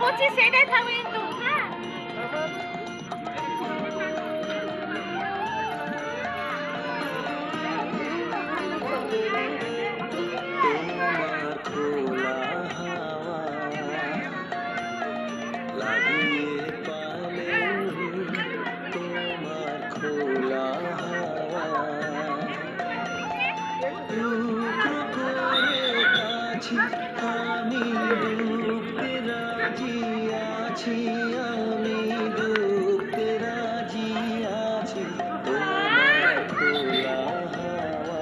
বলছি সেটাই থাকবে কিন্তু। হ্যাঁ আমি ডুবতে রাজি আছি, আমি ডুবতে রাজি আছি তোমার খোলা হাওয়া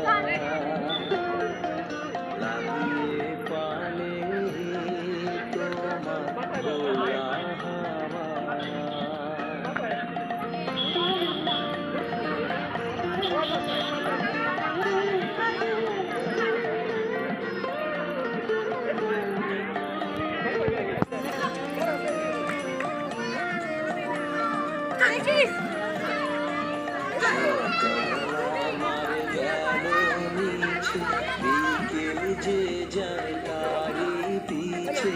লাগিয়ে পালে তোমার খোলা হাওয়া। বিকেল যে যায় তারি পিছে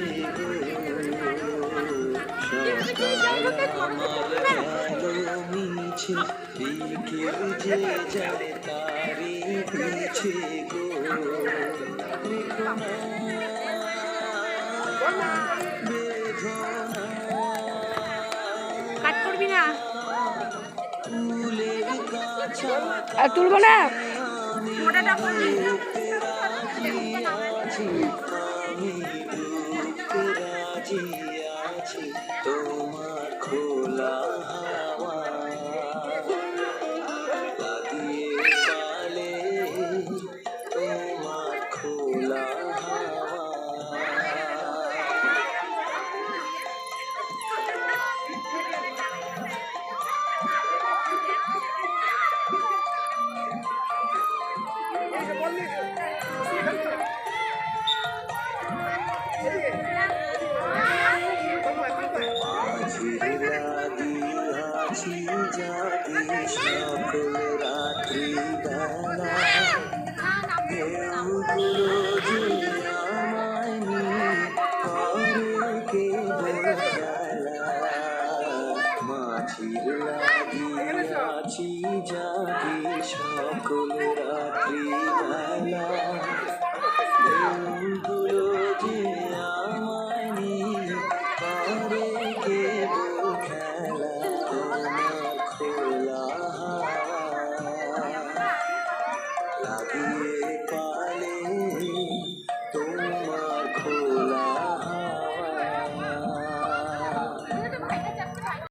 সকাল আমার গেল মিছে, বিকেল যে যায় তারি পিছে গো। কাট করবি না, আর তুলবো না। মোটাটা করবি না। তোমার খোলা হাওয়া লাগিয়ে পালে তোমার খোলা হাওয়া। আছি জাগি সকল